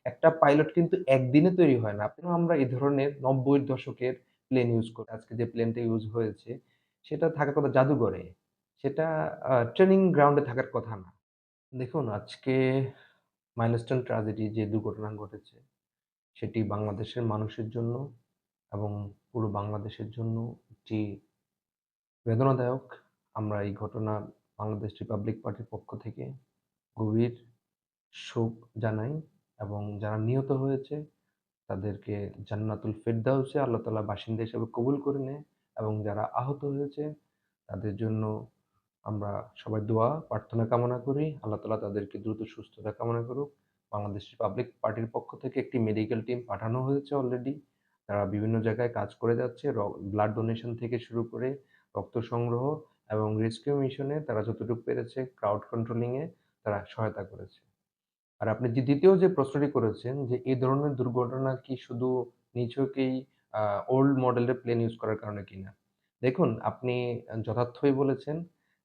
একটা পাইলট কিন্তু একদিনে তৈরি হয় না। আমরা এই ধরনের ৯০ এর দশকের প্লেন ইউজ করি। আজকে যে প্লেনটা ইউজ হয়েছে সেটা থাকার কথা জাদুঘরে। সেটা ট্রেনিং গ্রাউন্ড এ থাকার কথা না। দেখুন আজকে মাইলস্টোন ট্র্যাজেডি যে দুর্ঘটনা ঘটেছে সেটি বাংলাদেশের মানুষের জন্য এবং পুরো বাংলাদেশের জন্য একটি বেদনাদায়ক। আমরা এই ঘটনা বাংলাদেশ রিপাবলিক পার্টির পক্ষ থেকে গভীর শোক জানাই এবং যারা নিহত হয়েছে তাদেরকে জান্নাতুল ফেরদাউসে আল্লাহ তাআলা বাসিন্দা হিসেবে কবুল করে নেয় এবং যারা আহত হয়েছে তাদের জন্য আমরা সবাই দোয়া প্রার্থনা কামনা করি। আল্লাহ তাআলা তাদেরকে দ্রুত সুস্থতা কামনা করুক। বাংলাদেশ রিপাবলিক পার্টির পক্ষ থেকে একটি মেডিকেল টিম পাঠানো হয়েছে অলরেডি। তারা বিভিন্ন জায়গায় কাজ করে যাচ্ছে। ব্লাড ডোনেশন থেকে শুরু করে রক্ত সংগ্রহ এবং রেস্কিউ মিশনে তারা যতটুকু পেরেছে ক্রাউড কন্ট্রোলিং এ তারা সহায়তা করেছে। আর আপনি যে ২য় যে প্রশ্নটি করেছেন যে, এই ধরনের দুর্ঘটনা কি শুধু নিছকই আ ওল্ড মডেলের প্লেন ইউজ করার কারণে কিনা? দেখুন, আপনি যথার্থই বলেছেন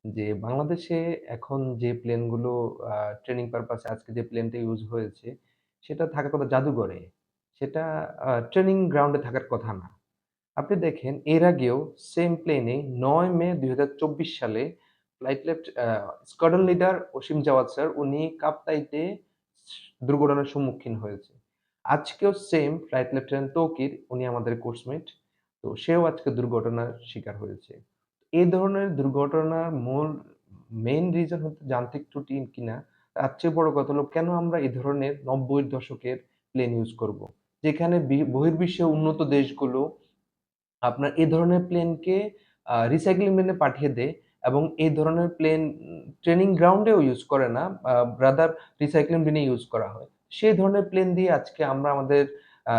যে, বাংলাদেশে এখন যে প্লেনগুলো আ ট্রেনিং পারপাস এ আজকে যে প্লেনটা ইউজ হয়েছে, সেটা থাকার কথা জাদুঘরে। সেটা ট্রেনিং গ্রাউন্ড এ থাকার কথা না। আপনি দেখেন এর আগেও সেম প্লেনে ৯ মে ২০২৪ সালে ফ্লাইট লেফট স্কোয়াড্রন লিডার অসীম জাওয়াদ স্যার উনি কাপ্তাইতে দুর্ঘটনার সম্মুখীন হয়েছে। আজকেও সেম ফ্লাইট লেফটেন্যান্ট তৌকির উনি আমাদের কোর্সমেট। তো সেও আজকে দুর্ঘটনার শিকার হয়েছে। এই ধরনের দুর্ঘটনার মেইন রিজন হচ্ছে যান্ত্রিক ত্রুটি কিনা, তার চেয়ে বড় কথা হলো কেন আমরা এই ধরনের ৯০ এর দশকের প্লেন ইউজ করব? যেখানে বহির্বিশ্বের উন্নত দেশগুলো আপনার এ ধরনের প্লেনকে রিসাইক্লিং বিনে পাঠিয়ে দেয় এবং এই ধরনের প্লেন ট্রেনিং গ্রাউন্ডেও ইউজ করে না। রাদার রিসাইক্লিং বিনে ইউজ করা হয়। সেই ধরনের প্লেন দিয়ে আজকে আমরা আমাদের আ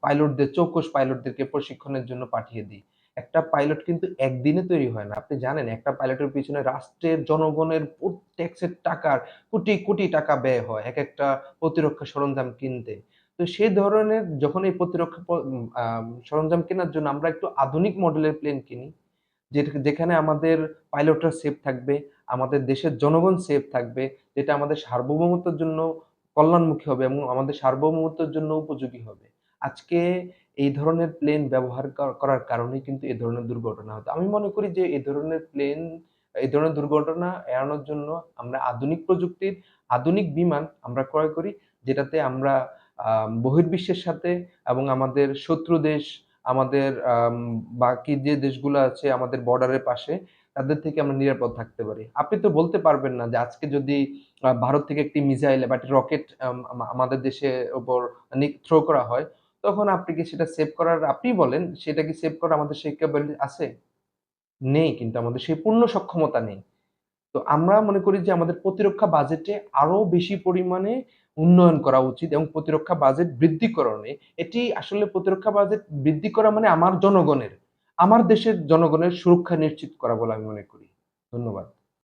পাইলটদের চৌকস পাইলটদেরকে প্রশিক্ষণের জন্য পাঠিয়ে দিই। একটা পাইলট কিন্তু একদিনে তৈরি হয় না। আপনি জানেন একটা পাইলটের পিছনে রাষ্ট্রের জনগণের ট্যাক্সের টাকার কোটি, কোটি টাকা ব্যয় হয় একেকটা প্রতিরক্ষা সরঞ্জাম কিনতে। তো সেই ধরনের যখন এই প্রতিরক্ষা সরঞ্জাম কেনার জন্য আমরা একটু আধুনিক মডেলের প্লেন কিনি, যেখানে আমাদের পাইলটরা সেফ থাকবে, আমাদের দেশের জনগণ সেফ থাকবে, যেটা আমাদের সার্বভৌমত্বের জন্য কল্যাণমুখী হবে এবং আমাদের সার্বভৌমত্বের জন্য উপযোগী হবে। আজকে এই ধরনের প্লেন ব্যবহার করার কারণেই কিন্তু এ ধরনের দুর্ঘটনা হতো। আমি মনে করি যে এই ধরনের দুর্ঘটনা এড়ানোর জন্য আমরা আধুনিক প্রযুক্তির আধুনিক বিমান আমরা ক্রয় করি, যেটাতে আমরা বহির্বিশ্বের সাথে এবং আমাদের শত্রু দেশ, আমাদের বাকি যে দেশগুলো আছে আমাদের বর্ডারের পাশে, তাদের থেকে আমরা নিরাপদ থাকতে পারি। আপনি তো বলতে পারবেন না যে আজকে যদি ভারত থেকে একটি মিসাইল বা একটি রকেট আমাদের দেশের উপর থ্রো করা হয়, তখন আপনি কি সেটা সেভ করার আপনিই বলেন, সেটা কি সেভ করার আমাদের সেই ক্যাপাবিলিটি আছে? নেই কিন্তু আমাদের সেই পূর্ণ সক্ষমতা নেই। তো আমরা মনে করি যে আমাদের প্রতিরক্ষা বাজেটে আরো বেশি পরিমাণে উন্নয়ন করা উচিত এবং প্রতিরক্ষা বাজেট বৃদ্ধিকরণে এটি আসলে প্রতিরক্ষা বাজেট বৃদ্ধি করা মানে আমার জনগণের, আমার দেশের জনগণের সুরক্ষা নিশ্চিত করা বলে আমি মনে করি। ধন্যবাদ।